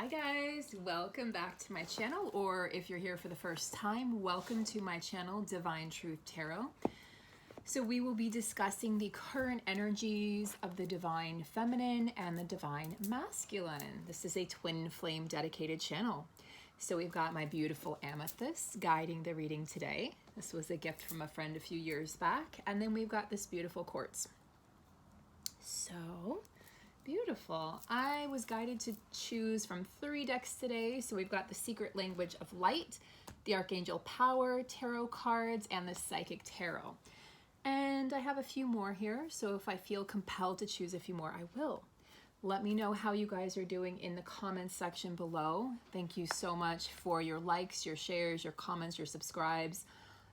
Hi guys, welcome back to my channel, or if you're here for the first time, welcome to my channel, Divine Truth Tarot. So we will be discussing the current energies of the Divine Feminine and the Divine Masculine. This is a twin flame dedicated channel. So we've got my beautiful amethyst guiding the reading today. This was a gift from a friend a few years back. And then we've got this beautiful quartz. So beautiful. I was guided to choose from 3 decks today. So we've got the Secret Language of Light, the Archangel Power Tarot cards, and the Psychic Tarot. And I have a few more here, so if I feel compelled to choose a few more, I will. Let me know how you guys are doing in the comments section below. Thank you so much for your likes, your shares, your comments, your subscribes,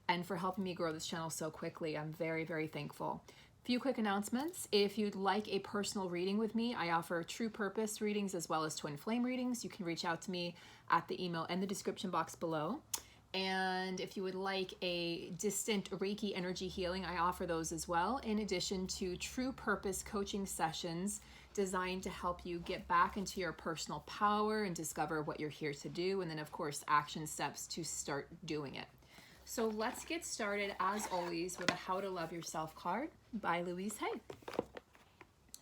and for helping me grow this channel so quickly. I'm very, very thankful. Few quick announcements. If you'd like a personal reading with me, I offer true purpose readings as well as twin flame readings. You can reach out to me at the email in the description box below. And if you would like a distant Reiki energy healing, I offer those as well, in addition to true purpose coaching sessions designed to help you get back into your personal power and discover what you're here to do. And then of course, action steps to start doing it. So let's get started, as always, with a How to Love Yourself card by Louise Hay.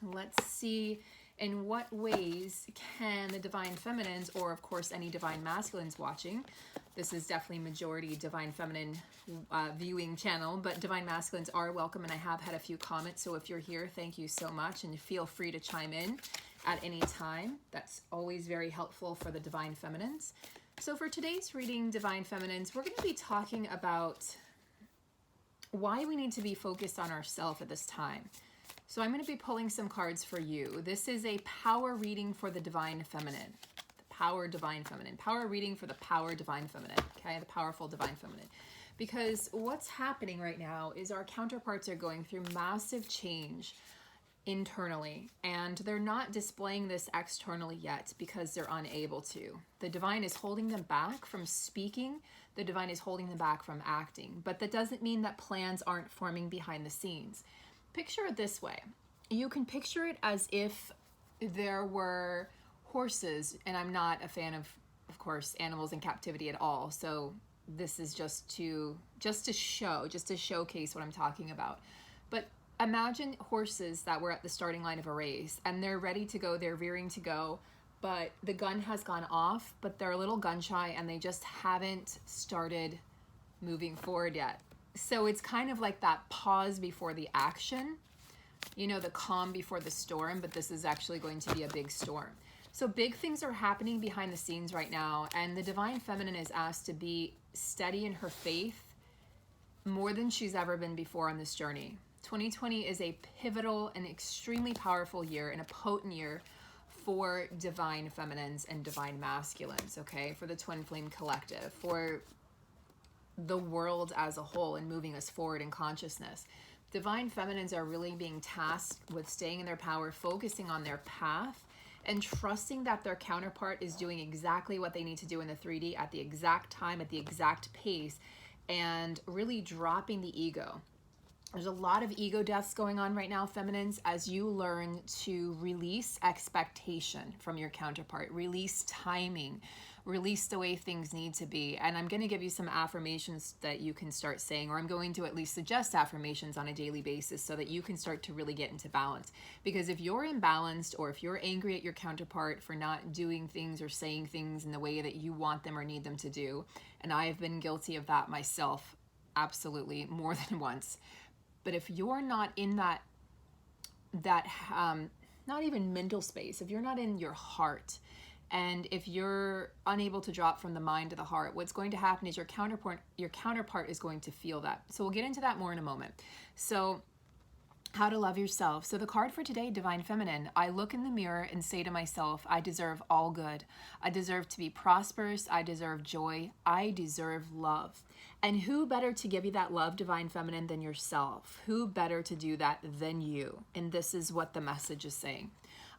Let's see in what ways can the Divine Feminines, or of course any Divine Masculines watching, this is definitely majority Divine Feminine viewing channel, but Divine Masculines are welcome, and I have had a few comments, so if you're here, thank you so much, and feel free to chime in at any time. That's always very helpful for the Divine Feminines. So for today's reading, Divine Feminines, we're going to be talking about why we need to be focused on ourselves at this time. So I'm going to be pulling some cards for you. This is a power reading for the Divine Feminine. The Power Divine Feminine. Power reading for the Power Divine Feminine. Okay, the powerful Divine Feminine. Because what's happening right now is our counterparts are going through massive change internally, and they're not displaying this externally yet because they're unable to. The divine is holding them back from speaking. The divine is holding them back from acting, but that doesn't mean that plans aren't forming behind the scenes. Picture it this way. You can picture it as if there were horses, and I'm not a fan of course, animals in captivity at all. So this is just to showcase what I'm talking about. But imagine horses that were at the starting line of a race, and they're ready to go, they're rearing to go, but the gun has gone off, but they're a little gun shy and they just haven't started moving forward yet. So it's kind of like that pause before the action, you know, the calm before the storm, but this is actually going to be a big storm. So big things are happening behind the scenes right now, and the Divine Feminine is asked to be steady in her faith more than she's ever been before on this journey. 2020 is a pivotal and extremely powerful year, and a potent year for Divine Feminines and Divine Masculines, okay? For the Twin Flame Collective, for the world as a whole, and moving us forward in consciousness. Divine Feminines are really being tasked with staying in their power, focusing on their path, and trusting that their counterpart is doing exactly what they need to do in the 3D at the exact time, at the exact pace, and really dropping the ego. There's a lot of ego deaths going on right now, feminines, as you learn to release expectation from your counterpart, release timing, release the way things need to be. And I'm going to give you some affirmations that you can start saying, or I'm going to at least suggest affirmations on a daily basis so that you can start to really get into balance. Because if you're imbalanced, or if you're angry at your counterpart for not doing things or saying things in the way that you want them or need them to do, and I have been guilty of that myself, absolutely, more than once. But if you're not in that not even mental space, if you're not in your heart, and if you're unable to drop from the mind to the heart, what's going to happen is your counterpart is going to feel that. So we'll get into that more in a moment. So how to love yourself. So the card for today, Divine Feminine, I look in the mirror and say to myself, I deserve all good. I deserve to be prosperous. I deserve joy. I deserve love. And who better to give you that love, Divine Feminine, than yourself? Who better to do that than you? And this is what the message is saying.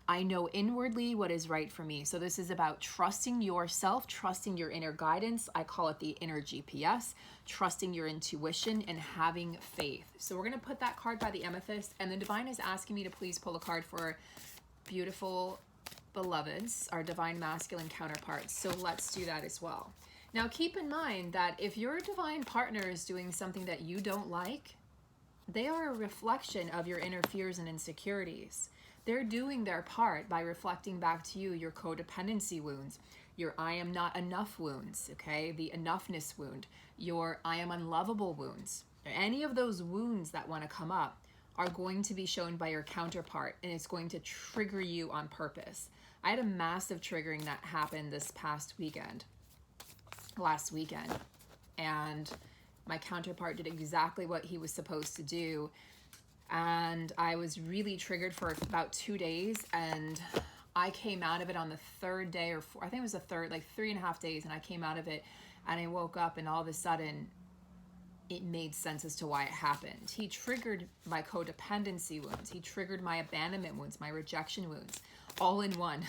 I know inwardly what is right for me. So this is about trusting yourself, trusting your inner guidance. I call it the inner GPS, trusting your intuition and having faith. So we're going to put that card by the amethyst, and the divine is asking me to please pull a card for beautiful beloveds, our divine masculine counterparts. So let's do that as well. Now keep in mind that if your divine partner is doing something that you don't like, they are a reflection of your inner fears and insecurities. They're doing their part by reflecting back to you your codependency wounds, your I am not enough wounds, okay? The enoughness wound, your I am unlovable wounds. Any of those wounds that want to come up are going to be shown by your counterpart, and it's going to trigger you on purpose. I had a massive triggering that happened this past weekend, last weekend, and my counterpart did exactly what he was supposed to do, and I was really triggered for about 2 days, and I came out of it on the third day, or I think it was the third, like 3.5 days, and I came out of it, and I woke up, and all of a sudden it made sense as to why it happened. He triggered my codependency wounds. He triggered my abandonment wounds, my rejection wounds, all in one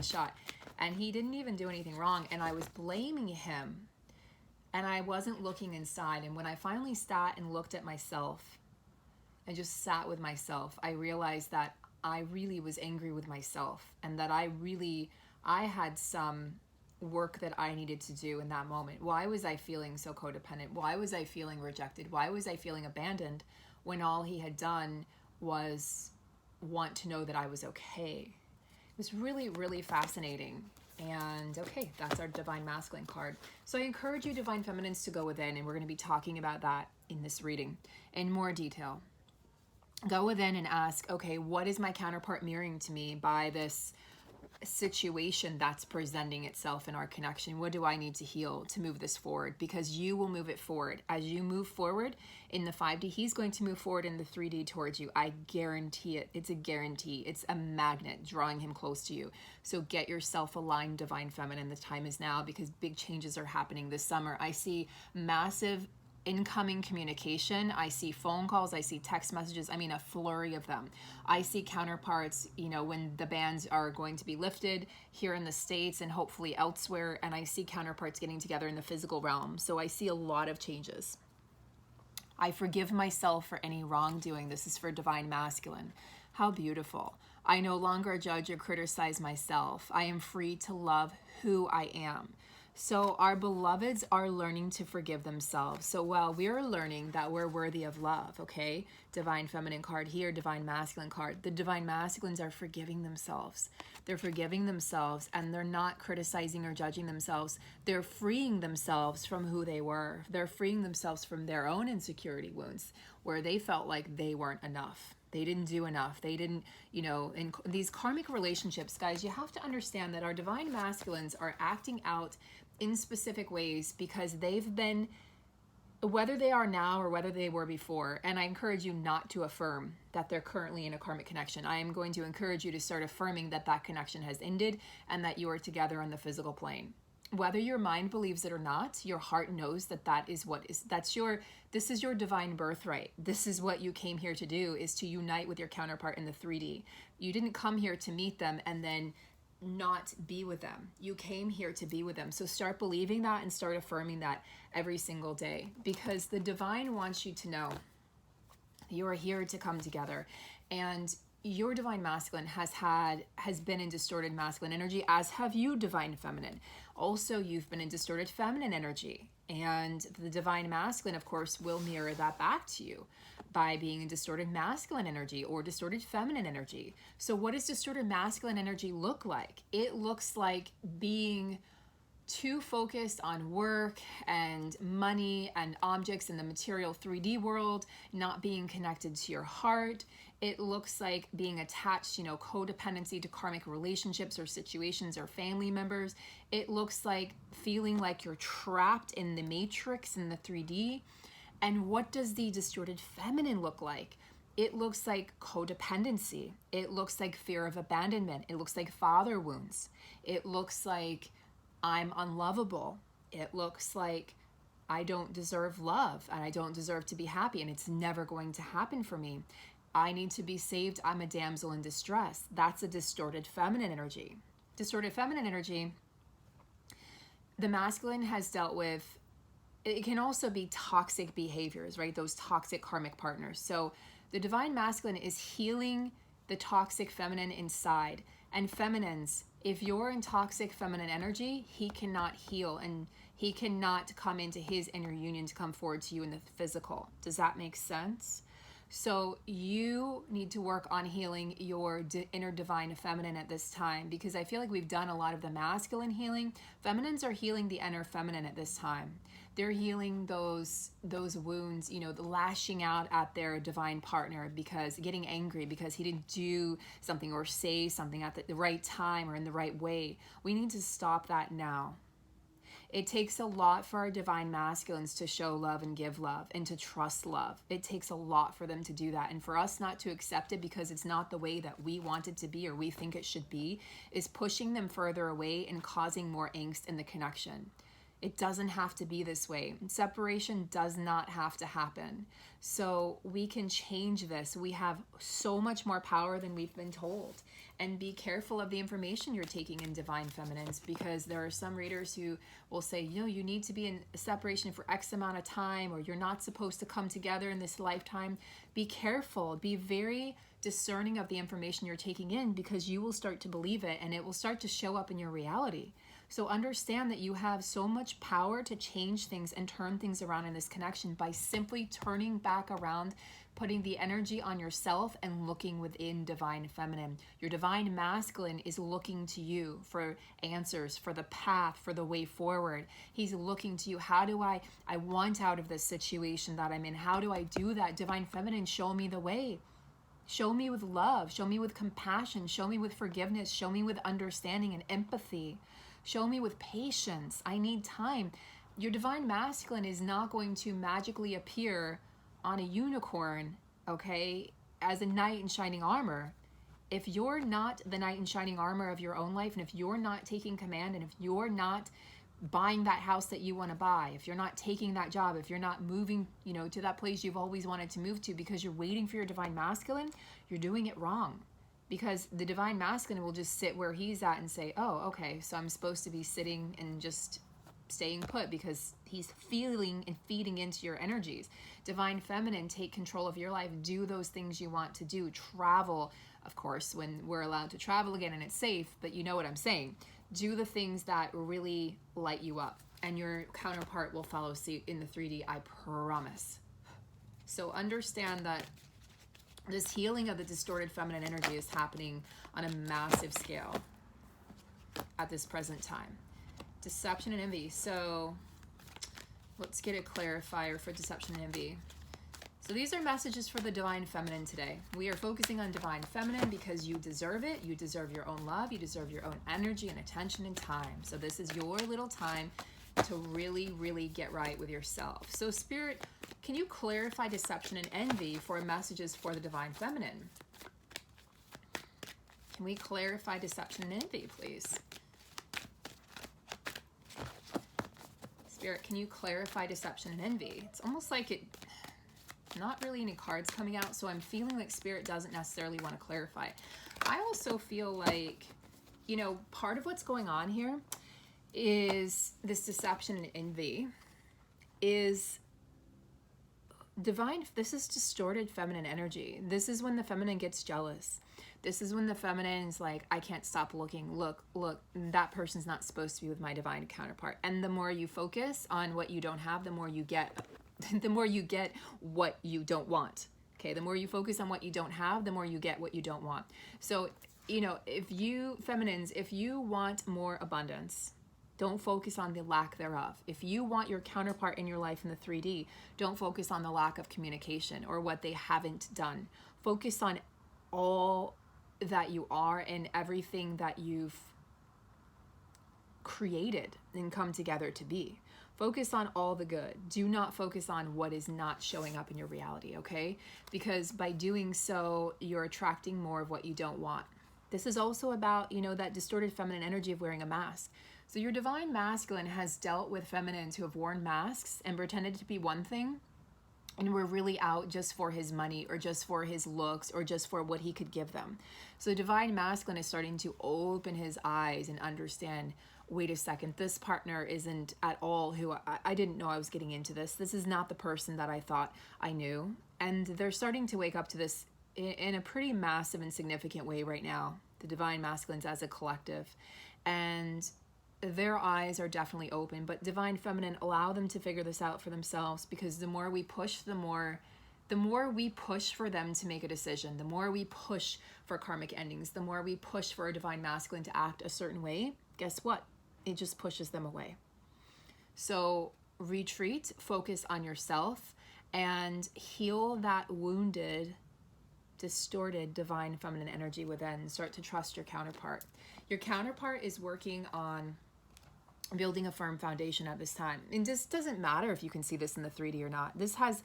shot. And he didn't even do anything wrong. And I was blaming him, and I wasn't looking inside. And when I finally sat and looked at myself and just sat with myself, I realized that I really was angry with myself, and that I had some work that I needed to do in that moment. Why was I feeling so codependent? Why was I feeling rejected? Why was I feeling abandoned when all he had done was want to know that I was okay? It was really, really fascinating. And okay, that's our divine masculine card. So I encourage you, divine feminines, to go within, and we're going to be talking about that in this reading in more detail. Go within and ask, okay, what is my counterpart mirroring to me by this situation that's presenting itself in our connection? What do I need to heal to move this forward? Because you will move it forward. As you move forward in the 5D, he's going to move forward in the 3D towards you. I guarantee it. It's a guarantee. It's a magnet drawing him close to you. So get yourself aligned, divine feminine. The time is now, because big changes are happening this summer. I see massive incoming communication. I see phone calls. I see text messages. I mean, a flurry of them. I see counterparts, when the bans are going to be lifted here in the States and hopefully elsewhere. And I see counterparts getting together in the physical realm. So I see a lot of changes. I forgive myself for any wrongdoing. This is for divine masculine. How beautiful. I no longer judge or criticize myself. I am free to love who I am. So our beloveds are learning to forgive themselves. So while we're learning that we're worthy of love, okay, divine feminine card here, divine masculine card, the divine masculines are forgiving themselves. They're forgiving themselves, and they're not criticizing or judging themselves. They're freeing themselves from who they were. They're freeing themselves from their own insecurity wounds, where they felt like they weren't enough. They didn't do enough. They didn't, in these karmic relationships, guys, you have to understand that our divine masculines are acting out in specific ways because they've been, whether they are now or whether they were before, and I encourage you not to affirm that they're currently in a karmic connection. I am going to encourage you to start affirming that that connection has ended and that you are together on the physical plane. Whether your mind believes it or not, your heart knows that this is your divine birthright. This is what you came here to do, is to unite with your counterpart in the 3D. You didn't come here to meet them and then not be with them. You came here to be with them. So start believing that and start affirming that every single day, because the divine wants you to know you are here to come together. And your divine masculine has been in distorted masculine energy, as have you, divine feminine. Also, you've been in distorted feminine energy, and the divine masculine, of course, will mirror that back to you by being in distorted masculine energy or distorted feminine energy. So what does distorted masculine energy look like? It looks like being too focused on work and money and objects in the material 3D world, not being connected to your heart. It looks like being attached, codependency to karmic relationships or situations or family members. It looks like feeling like you're trapped in the matrix in the 3D. And what does the distorted feminine look like? It looks like codependency. It looks like fear of abandonment. It looks like father wounds. It looks like I'm unlovable. It looks like I don't deserve love and I don't deserve to be happy and it's never going to happen for me. I need to be saved. I'm a damsel in distress. That's a distorted feminine energy. Distorted feminine energy, the masculine has dealt with, it can also be toxic behaviors, right? Those toxic karmic partners. So the divine masculine is healing the toxic feminine inside And feminines, if you're in toxic feminine energy, he cannot heal and he cannot come into his inner union to come forward to you in the physical. Does that make sense? So you need to work on healing your inner divine feminine at this time, because I feel like we've done a lot of the masculine healing. Feminines are healing the inner feminine at this time. They're healing those wounds, you know, the lashing out at their divine partner because getting angry because he didn't do something or say something at the right time or in the right way. We need to stop that now. It takes a lot for our divine masculines to show love and give love and to trust love. It takes a lot for them to do that. And for us not to accept it because it's not the way that we want it to be or we think it should be is pushing them further away and causing more angst in the connection. It doesn't have to be this way. Separation does not have to happen. So we can change this. We have so much more power than we've been told. And be careful of the information you're taking in divine feminines, because there are some readers who will say, you know, you need to be in separation for X amount of time, or you're not supposed to come together in this lifetime. Be careful. Be very discerning of the information you're taking in, because you will start to believe it and it will start to show up in your reality. So understand that you have so much power to change things and turn things around in this connection by simply turning back around, putting the energy on yourself and looking within divine feminine. Your divine masculine is looking to you for answers, for the path, for the way forward. He's looking to you. How do I want out of this situation that I'm in? How do I do that? Divine feminine, show me the way. Show me with love. Show me with compassion. Show me with forgiveness. Show me with understanding and empathy. Show me with patience. I need time. Your divine masculine is not going to magically appear on a unicorn, okay, as a knight in shining armor. If you're not the knight in shining armor of your own life, and if you're not taking command, and if you're not buying that house that you want to buy, if you're not taking that job, if you're not moving, you know, to that place you've always wanted to move to because you're waiting for your divine masculine, you're doing it wrong. Because the divine masculine will just sit where he's at and say, oh, okay, so I'm supposed to be sitting and just staying put because he's feeling and feeding into your energies. Divine feminine, take control of your life. Do those things you want to do. Travel, of course, when we're allowed to travel again and it's safe, but you know what I'm saying. Do the things that really light you up, and your counterpart will follow suit in the 3D, I promise. So understand that this healing of the distorted feminine energy is happening on a massive scale at this present time. Deception and envy. So let's get a clarifier for deception and envy. So these are messages for the divine feminine today. We are focusing on divine feminine because you deserve it. You deserve your own love. You deserve your own energy and attention and time. So this is your little time to really, really get right with yourself. So Spirit, can you clarify deception and envy for messages for the divine feminine? Can we clarify deception and envy, please? Spirit, can you clarify deception and envy? It's almost like it, not really any cards coming out, so I'm feeling like Spirit doesn't necessarily want to clarify. I also feel like, you know, part of what's going on here is this deception and envy is divine. This is distorted feminine energy. This is when the feminine gets jealous. This is when the feminine is like, I can't stop looking. Look, that person's not supposed to be with my divine counterpart. And the more you focus on what you don't have, the more you get what you don't want. Okay, the more you focus on what you don't have, the more you get what you don't want. So, you know, if you feminines, if you want more abundance, don't focus on the lack thereof. If you want your counterpart in your life in the 3D, don't focus on the lack of communication or what they haven't done. Focus on all that you are and everything that you've created and come together to be. Focus on all the good. Do not focus on what is not showing up in your reality, okay? Because by doing so, you're attracting more of what you don't want. This is also about, you know, that distorted feminine energy of wearing a mask. So your divine masculine has dealt with feminines who have worn masks and pretended to be one thing and were really out just for his money or just for his looks or just for what he could give them. So the divine masculine is starting to open his eyes and understand, wait a second, this partner isn't at all who I didn't know I was getting into this. This is not the person that I thought I knew. And they're starting to wake up to this in a pretty massive and significant way right now. the divine masculines as a collective. And their eyes are definitely open, but divine feminine, allow them to figure this out for themselves, because the more we push, the more we push for them to make a decision, the more we push for karmic endings, the more we push for a divine masculine to act a certain way, guess what? It just pushes them away. So retreat, focus on yourself, and heal that wounded, distorted divine feminine energy within. Start to trust your counterpart. Your counterpart is working on building a firm foundation at this time. And this doesn't matter if you can see this in the 3D or not. This has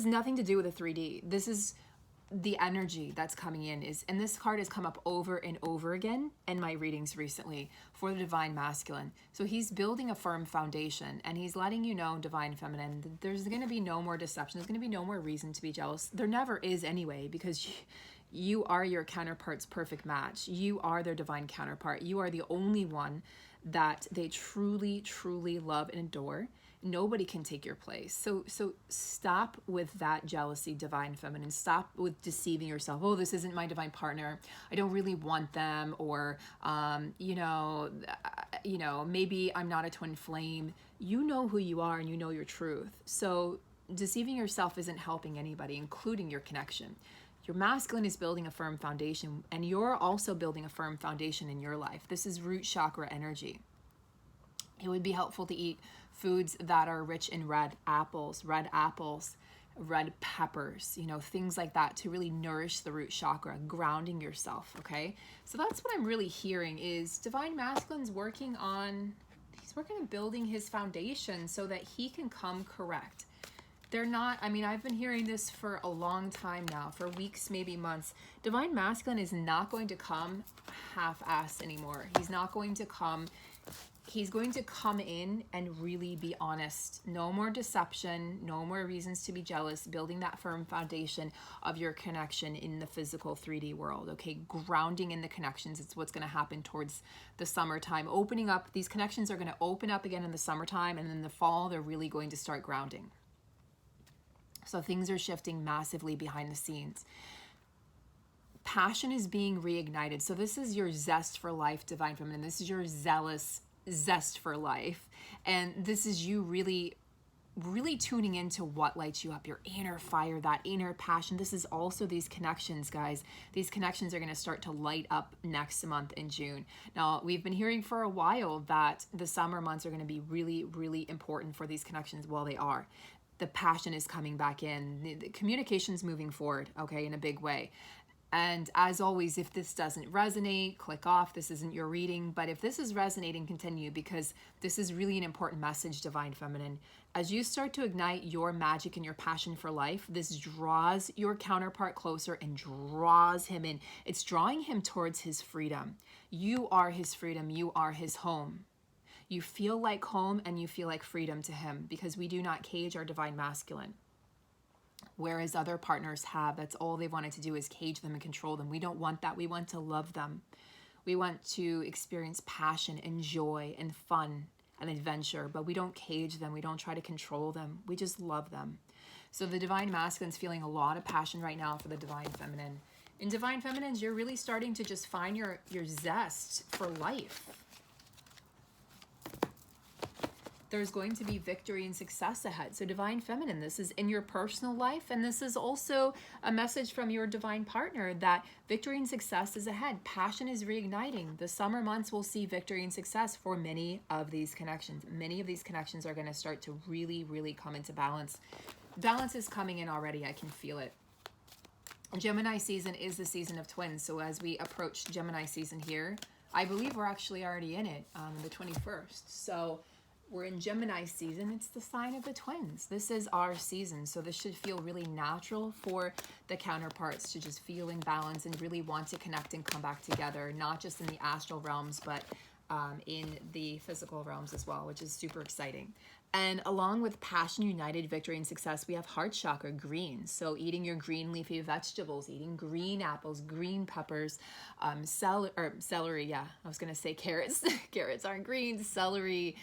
nothing to do with the 3D. This is the energy that's coming in, and this card has come up over and over again in my readings recently for the divine masculine. So he's building a firm foundation, and he's letting you know, divine feminine, that there's going to be no more deception. There's going to be no more reason to be jealous. There never is anyway, because you are your counterpart's perfect match. You are their divine counterpart. You are the only one that they truly, truly love and adore. Nobody can take your place. So stop with that jealousy, divine feminine. Stop with deceiving yourself. Oh, this isn't my divine partner. I don't really want them. Or, maybe I'm not a twin flame. You know who you are and you know your truth. So deceiving yourself isn't helping anybody, including your connection. Your masculine is building a firm foundation, and you're also building a firm foundation in your life. This is root chakra energy. It would be helpful to eat foods that are rich in red apples, red peppers, things like that, to really nourish the root chakra, grounding yourself, okay? So that's what I'm really hearing is divine masculine's working on building his foundation so that he can come correct. They're not, I've been hearing this for a long time now, for weeks, maybe months. Divine masculine is not going to come half-assed anymore. He's going to come in and really be honest. No more deception, no more reasons to be jealous, building that firm foundation of your connection in the physical 3D world, okay? Grounding in the connections. It's what's going to happen towards the summertime. Opening up, these connections are going to open up again in the summertime, and in the fall, they're really going to start grounding. So things are shifting massively behind the scenes. Passion is being reignited. So this is your zest for life, divine feminine. This is your zealous zest for life. And this is you really, really tuning into what lights you up, your inner fire, that inner passion. This is also these connections, guys. These connections are going to start to light up next month in June. Now, we've been hearing for a while that the summer months are going to be really, really important for these connections. Well, they are. The passion is coming back in. The communication's moving forward, okay, in a big way. And as always, if this doesn't resonate, click off. This isn't your reading. But if this is resonating, continue, because this is really an important message, divine feminine. As you start to ignite your magic and your passion for life, this draws your counterpart closer and draws him in. It's drawing him towards his freedom. You are his freedom. You are his home. You feel like home and you feel like freedom to him, because we do not cage our divine masculine. Whereas other partners have, that's all they wanted to do is cage them and control them. We don't want that. We want to love them. We want to experience passion and joy and fun and adventure, but we don't cage them. We don't try to control them. We just love them. So the divine masculine's feeling a lot of passion right now for the divine feminine. In divine feminines, you're really starting to just find your zest for life. There's going to be victory and success ahead. So divine feminine, this is in your personal life, and this is also a message from your divine partner that victory and success is ahead. Passion is reigniting. The summer months will see victory and success for many of these connections. Many of these connections are going to start to really, really come into balance. Balance is coming in already. I can feel it. Gemini season is the season of twins. So as we approach Gemini season here, I believe we're actually already in it, the 21st. So we're in Gemini season. It's the sign of the twins. This is our season. So this should feel really natural for the counterparts to just feel in balance and really want to connect and come back together, not just in the astral realms, but in the physical realms as well, which is super exciting. And along with passion, united, victory, and success, we have heart chakra, green. So eating your green leafy vegetables, eating green apples, green peppers, celery. Yeah, I was going to say carrots. Carrots aren't green. Celery,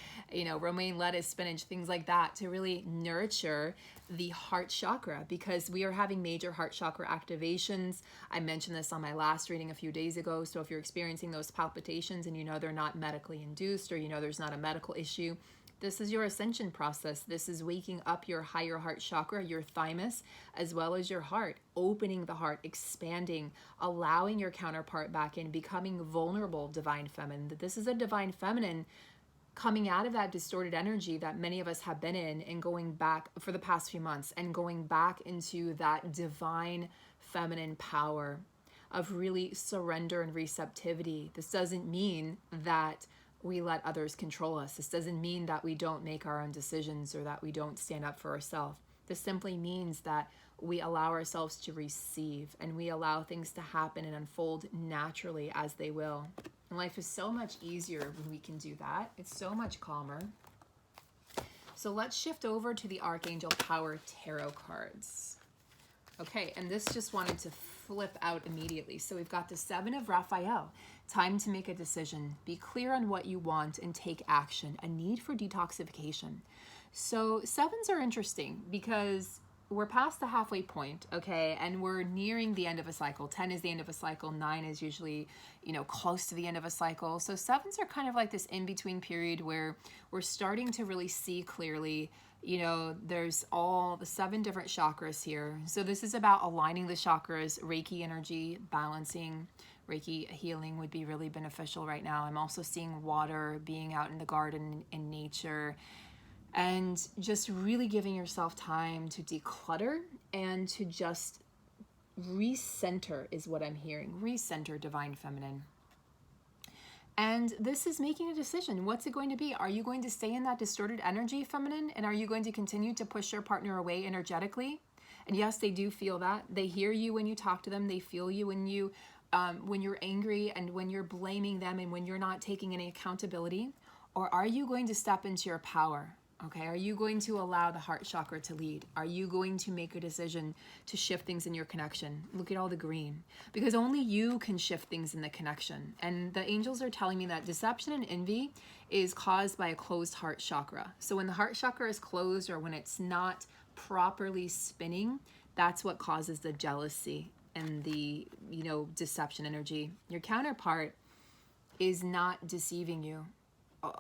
romaine lettuce, spinach, things like that to really nurture the heart chakra, because we are having major heart chakra activations. I mentioned this on my last reading a few days ago. So if you're experiencing those palpitations and they're not medically induced, or there's not a medical issue, this is your ascension process. This is waking up your higher heart chakra, your thymus, as well as your heart, opening the heart, expanding, allowing your counterpart back in, becoming vulnerable, divine feminine. This is a divine feminine coming out of that distorted energy that many of us have been in, and going back for the past few months and going back into that divine feminine power of really surrender and receptivity. This doesn't mean that we let others control us. This doesn't mean that we don't make our own decisions or that we don't stand up for ourselves. This simply means that we allow ourselves to receive, and we allow things to happen and unfold naturally as they will. And life is so much easier when we can do that. It's so much calmer. So let's shift over to the Archangel Power Tarot cards. Okay, and this just wanted to flip out immediately. So we've got the Seven of Raphael. Time to make a decision. Be clear on what you want and take action. A need for detoxification. So sevens are interesting because we're past the halfway point, okay, and we're nearing the end of a cycle. 10 is the end of a cycle. 9 is usually, close to the end of a cycle. So sevens are kind of like this in-between period where we're starting to really see clearly. There's all the 7 different chakras here. So this is about aligning the chakras, Reiki energy, balancing. Reiki healing would be really beneficial right now. I'm also seeing water, being out in the garden, in nature, and just really giving yourself time to declutter and to just recenter is what I'm hearing. Recenter, divine feminine. And this is making a decision. What's it going to be? Are you going to stay in that distorted energy, feminine? And are you going to continue to push your partner away energetically? And yes, they do feel that. They hear you when you talk to them. They feel you when you're angry and when you're blaming them and when you're not taking any accountability. Or are you going to step into your power? Okay, are you going to allow the heart chakra to lead? Are you going to make a decision to shift things in your connection? Look at all the green, because only you can shift things in the connection. And the angels are telling me that deception and envy is caused by a closed heart chakra. So when the heart chakra is closed, or when it's not properly spinning, that's what causes the jealousy and the, deception energy. Your counterpart is not deceiving you.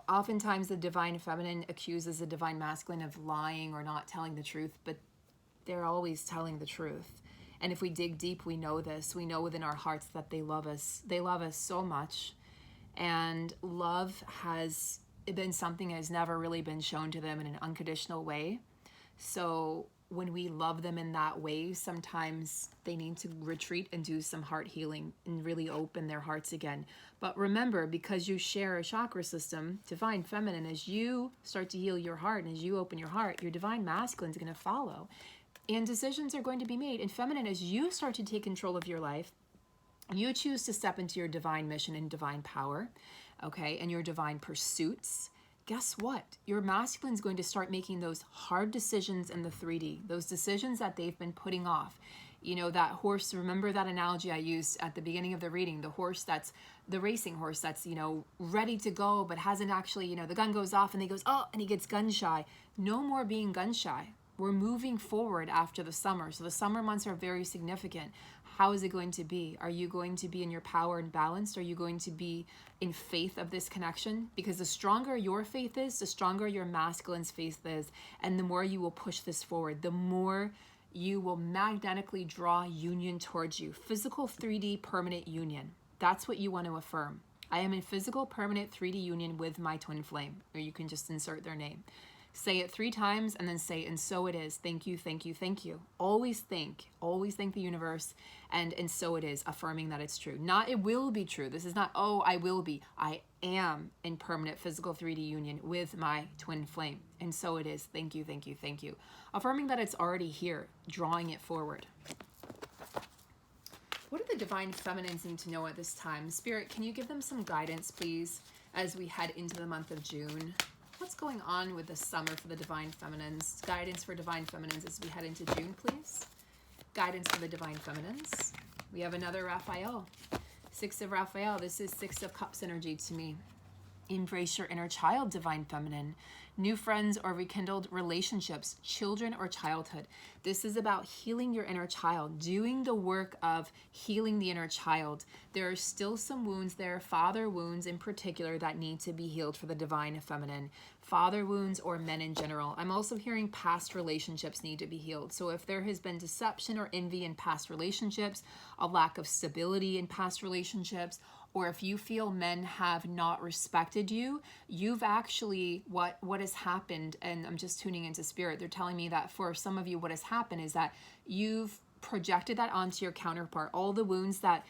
Oftentimes the divine feminine accuses the divine masculine of lying or not telling the truth, but they're always telling the truth. And if we dig deep, we know this. We know within our hearts that they love us. They love us so much. And love has been something that has never really been shown to them in an unconditional way. So when we love them in that way, sometimes they need to retreat and do some heart healing and really open their hearts again. But remember, because you share a chakra system, divine feminine, as you start to heal your heart and as you open your heart, your divine masculine is going to follow. And decisions are going to be made. And feminine, as you start to take control of your life, you choose to step into your divine mission and divine power, okay, and your divine pursuits. Guess what? Your masculine is going to start making those hard decisions in the 3D, those decisions that they've been putting off. That horse, remember that analogy I used at the beginning of the reading, the horse that's the racing horse that's, ready to go, but hasn't actually, the gun goes off and he goes, oh, and he gets gun shy. No more being gun shy. We're moving forward after the summer. So the summer months are very significant. How is it going to be? Are you going to be in your power and balanced? Are you going to be in faith of this connection? Because the stronger your faith is, the stronger your masculine's faith is, and the more you will push this forward, the more you will magnetically draw union towards you. Physical 3D permanent union. That's what you want to affirm. I am in physical permanent 3D union with my twin flame, or you can just insert their name. Say it 3 times and then say, and so it is. Thank you, thank you, thank you. Always thank the universe, and so it is, affirming that it's true. Not it will be true. This is not, oh, I will be. I am in permanent physical 3D union with my twin flame. And so it is. Thank you, thank you, thank you. Affirming that it's already here, drawing it forward. What do the divine feminines need to know at this time? Spirit, can you give them some guidance, please, as we head into the month of June? What's going on with the summer for the divine feminines? Guidance for divine feminines as we head into June, please. Guidance for the divine feminines. We have another Raphael. Six of Raphael. This is Six of Cups energy to me. Embrace your inner child, divine feminine. New friends or rekindled relationships, children or childhood. This is about healing your inner child, doing the work of healing the inner child. There are still some wounds there, father wounds in particular, that need to be healed for the divine feminine. Father wounds or men in general. I'm also hearing past relationships need to be healed. So if there has been deception or envy in past relationships, a lack of stability in past relationships, or if you feel men have not respected you, you've actually, what has happened, and I'm just tuning into spirit, they're telling me that for some of you, what has happened is that you've projected that onto your counterpart. All the wounds that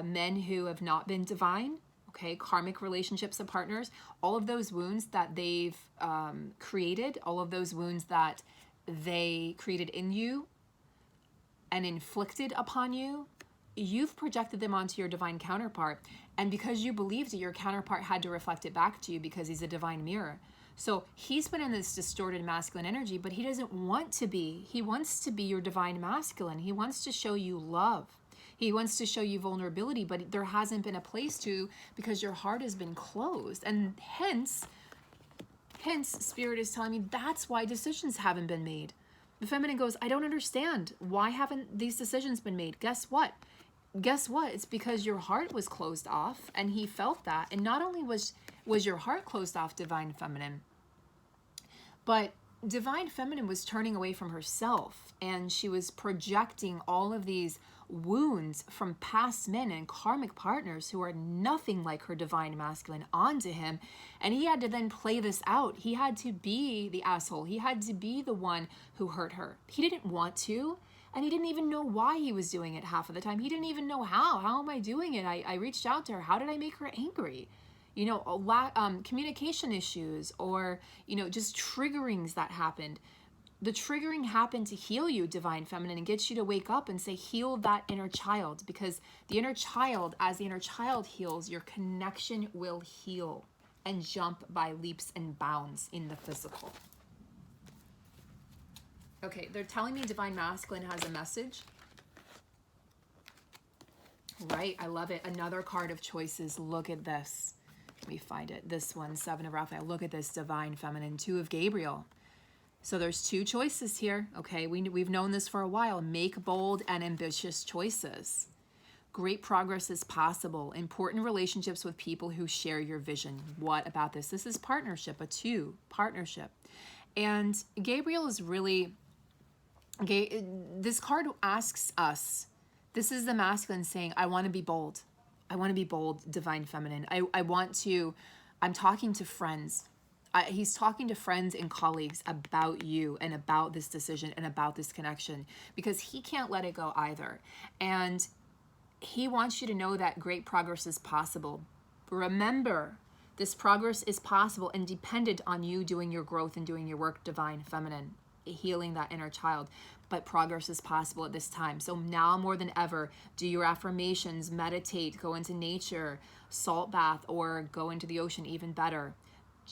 men who have not been divine, okay, karmic relationships of partners, all of those wounds that they've created, all of those wounds that they created in you and inflicted upon you, you've projected them onto your divine counterpart. And because you believed that your counterpart had to reflect it back to you because he's a divine mirror. So he's been in this distorted masculine energy, but he doesn't want to be. He wants to be your divine masculine. He wants to show you love. He wants to show you vulnerability, but there hasn't been a place to, because your heart has been closed. And hence, spirit is telling me that's why decisions haven't been made. The feminine goes, I don't understand. Why haven't these decisions been made? Guess what? It's because your heart was closed off, and he felt that. And not only was your heart closed off, divine feminine, but divine feminine was turning away from herself, and she was projecting all of these wounds from past men and karmic partners who are nothing like her divine masculine onto him. And he had to then play this out. He had to be the asshole. He had to be the one who hurt her. He didn't want to. And he didn't even know why he was doing it half of the time. He didn't even know how. How am I doing it? I reached out to her. How did I make her angry? You know, communication issues, or, you know, just triggerings that happened. The triggering happened to heal you, divine feminine, and get you to wake up and say, heal that inner child. Because the inner child, as the inner child heals, your connection will heal and jump by leaps and bounds in the physical. Okay, they're telling me divine masculine has a message. Right, I love it. Another card of choices. Look at this. Let me find it. This one, Seven of Raphael. Look at this, divine feminine. Two of Gabriel. So there's two choices here. Okay, we've known this for a while. Make bold and ambitious choices. Great progress is possible. Important relationships with people who share your vision. What about this? This is partnership, a two, partnership. And Gabriel is really... this card asks us, this is the masculine saying, I want to be bold. I want to be bold, divine feminine. I'm talking to friends. He's talking to friends and colleagues about you and about this decision and about this connection, because he can't let it go either. And he wants you to know that great progress is possible. Remember, this progress is possible and dependent on you doing your growth and doing your work, divine feminine, healing that inner child. But progress is possible at this time. So now more than ever, do your affirmations, meditate, go into nature, salt bath, or go into the ocean, even better.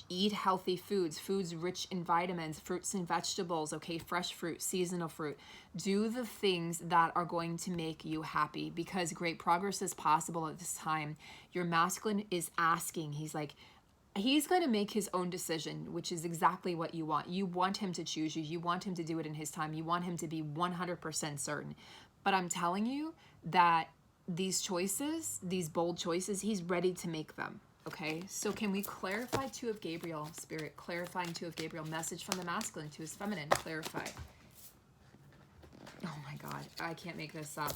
Eat healthy foods rich in vitamins, fruits and vegetables, okay, fresh fruit, seasonal fruit. Do the things that are going to make you happy, because great progress is possible at this time. Your masculine is asking, he's going to make his own decision, which is exactly what you want. You want him to choose you. You want him to do it in his time. You want him to be 100% certain. But I'm telling you that these choices, these bold choices, he's ready to make them. Okay, so can we clarify Two of Gabriel, Spirit? Clarifying Two of Gabriel, message from the masculine to his feminine, clarify. Oh my God, I can't make this up.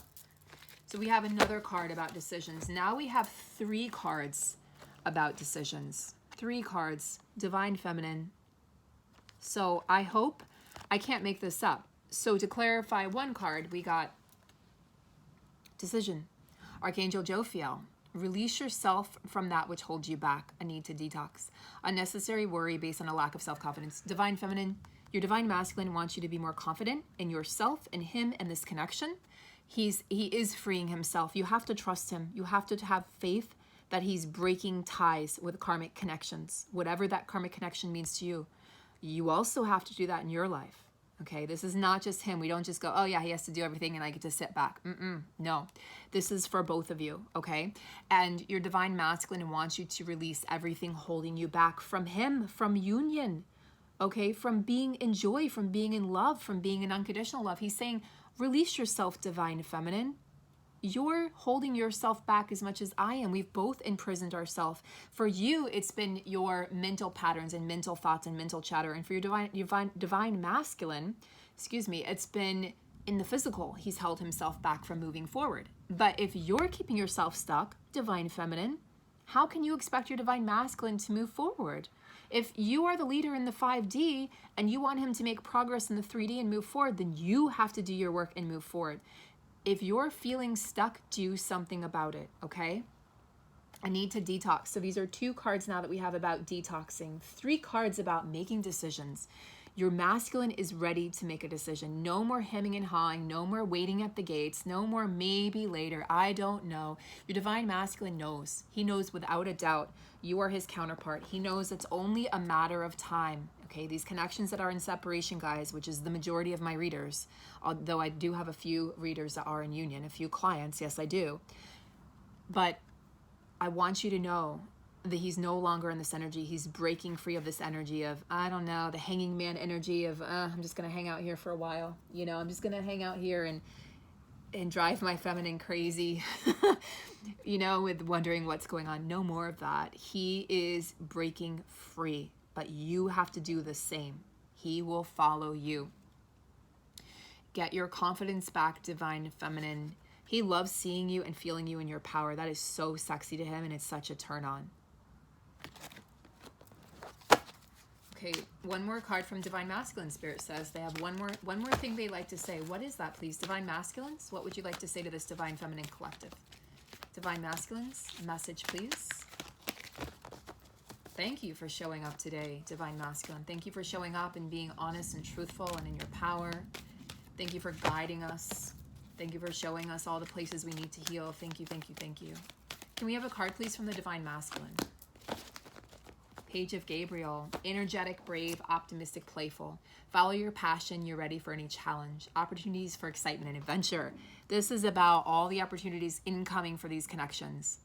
So we have another card about decisions. Now we have three cards about decisions. Three cards, divine feminine. So I hope I can't make this up. So to clarify one card, we got decision. Archangel Jophiel. Release yourself from that which holds you back, a need to detox. Unnecessary worry based on a lack of self-confidence. Divine feminine, your divine masculine wants you to be more confident in yourself and him and this connection. He is freeing himself. You have to trust him. You have to have faith that he's breaking ties with karmic connections, whatever that karmic connection means to you. You also have to do that in your life. Okay, this is not just him. We don't just go, oh yeah, he has to do everything and I get to sit back. No, this is for both of you, okay? And your divine masculine wants you to release everything holding you back from him, from union, okay? From being in joy, from being in love, from being in unconditional love. He's saying, release yourself, divine feminine. You're holding yourself back as much as I am. We've both imprisoned ourselves. For you, it's been your mental patterns and mental thoughts and mental chatter. And for your divine masculine, it's been in the physical. He's held himself back from moving forward. But if you're keeping yourself stuck, divine feminine, how can you expect your divine masculine to move forward? If you are the leader in the 5D and you want him to make progress in the 3D and move forward, then you have to do your work and move forward. If you're feeling stuck, do something about it, okay? I need to detox. So these are 2 cards now that we have about detoxing. 3 cards about making decisions. Your masculine is ready to make a decision. No more hemming and hawing. No more waiting at the gates. No more maybe later. I don't know. Your divine masculine knows. He knows without a doubt you are his counterpart. He knows it's only a matter of time. Okay, these connections that are in separation, guys, which is the majority of my readers, although I do have a few readers that are in union, a few clients, yes, I do. But I want you to know that he's no longer in this energy. He's breaking free of this energy of, I don't know, the hanging man energy of, I'm just going to hang out here for a while. You know, I'm just going to hang out here and drive my feminine crazy, you know, with wondering what's going on. No more of that. He is breaking free. But you have to do the same. He will follow you. Get your confidence back, divine feminine. He loves seeing you and feeling you in your power. That is so sexy to him, and it's such a turn on. Okay, one more card from Divine Masculine. Spirit says they have one more thing they like to say. What is that, please? Divine Masculines, what would you like to say to this Divine Feminine collective? Divine Masculines, message, please. Thank you for showing up today, Divine Masculine. Thank you for showing up and being honest and truthful and in your power. Thank you for guiding us. Thank you for showing us all the places we need to heal. Thank you, thank you, thank you. Can we have a card, please, from the Divine Masculine? Page of Gabriel. Energetic, brave, optimistic, playful. Follow your passion. You're ready for any challenge. Opportunities for excitement and adventure. This is about all the opportunities incoming for these connections.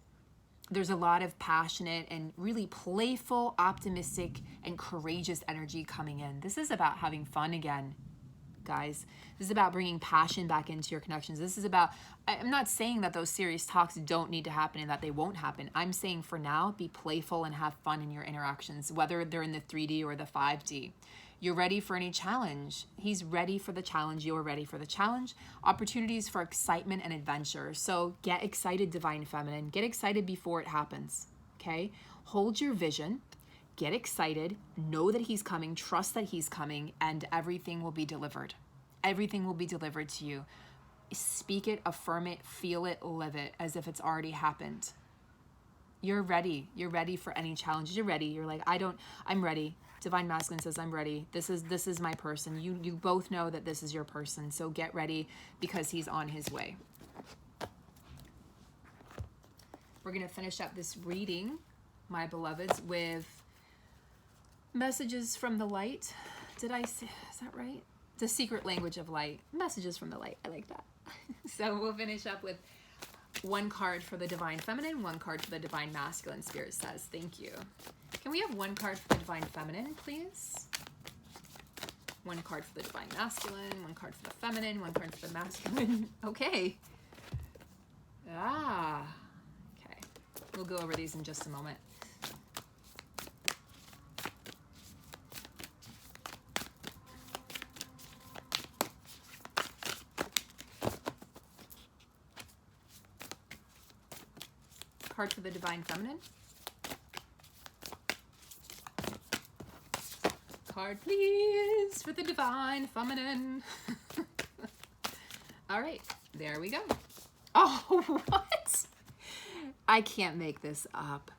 There's a lot of passionate and really playful, optimistic, and courageous energy coming in. This is about having fun again, guys. This is about bringing passion back into your connections. This is about, I'm not saying that those serious talks don't need to happen and that they won't happen. I'm saying for now, be playful and have fun in your interactions, whether they're in the 3D or the 5D. You're ready for any challenge. He's ready for the challenge. You're ready for the challenge. Opportunities for excitement and adventure. So get excited, Divine Feminine. Get excited before it happens, okay? Hold your vision. Get excited. Know that he's coming. Trust that he's coming, and everything will be delivered. Everything will be delivered to you. Speak it, affirm it, feel it, live it as if it's already happened. You're ready. You're ready for any challenge. You're ready. You're like, I'm ready. Divine Masculine says, I'm ready. This is my person. You both know that this is your person. So get ready because he's on his way. We're going to finish up this reading, my beloveds, with messages from the light. Did I say, is that right? The secret language of light. Messages from the light. I like that. So we'll finish up with one card for the Divine Feminine, one card for the Divine Masculine. Spirit says, thank you. Can we have one card for the Divine Feminine, please? One card for the Divine Masculine, one card for the Feminine, one card for the Masculine. Okay. Okay. We'll go over these in just a moment. Card for the Divine Feminine. Card, please, for the Divine Feminine. All right, there we go. Oh, what? I can't make this up.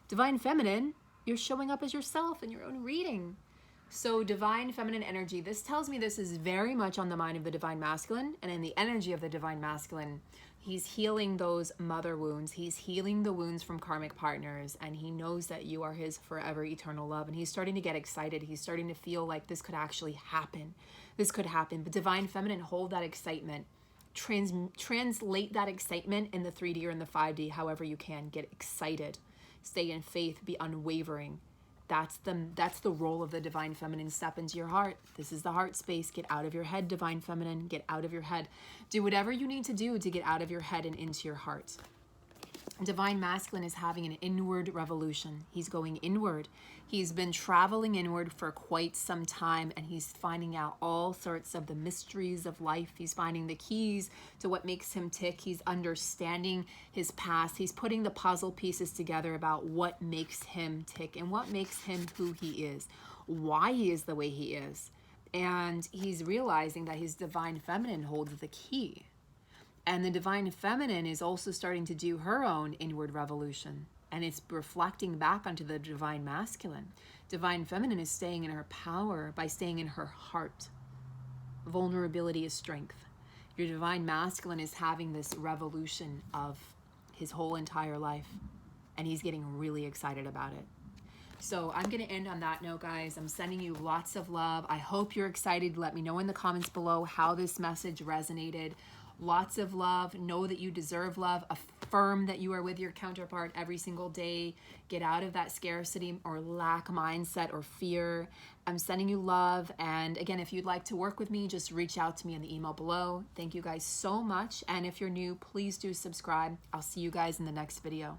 Divine Feminine, you're showing up as yourself in your own reading. So divine feminine energy, this tells me this is very much on the mind of the divine masculine, and in the energy of the divine masculine, he's healing those mother wounds. He's healing the wounds from karmic partners, and he knows that you are his forever eternal love, and he's starting to get excited. He's starting to feel like this could actually happen. This could happen. But divine feminine, hold that excitement. Translate that excitement in the 3D or in the 5D, however you can. Get excited. Stay in faith. Be unwavering. That's the role of the divine feminine. Step into your heart. This is the heart space. Get out of your head, divine feminine. Get out of your head. Do whatever you need to do to get out of your head and into your heart. Divine masculine is having an inward revolution. He's going inward. He's been traveling inward for quite some time, and he's finding out all sorts of the mysteries of life. He's finding the keys to what makes him tick. He's understanding his past. He's putting the puzzle pieces together about what makes him tick and what makes him who he is, why he is the way he is. And he's realizing that his divine feminine holds the key. And the divine feminine is also starting to do her own inward revolution. And it's reflecting back onto the divine masculine. Divine feminine is staying in her power by staying in her heart. Vulnerability is strength. Your divine masculine is having this revolution of his whole entire life. And he's getting really excited about it. So I'm going to end on that note, guys. I'm sending you lots of love. I hope you're excited. Let me know in the comments below how this message resonated. Lots of love. Know that you deserve love. Affirm that you are with your counterpart every single day. Get out of that scarcity or lack mindset or fear. I'm sending you love. And again, if you'd like to work with me, just reach out to me in the email below. Thank you guys so much. And if you're new, please do subscribe. I'll see you guys in the next video.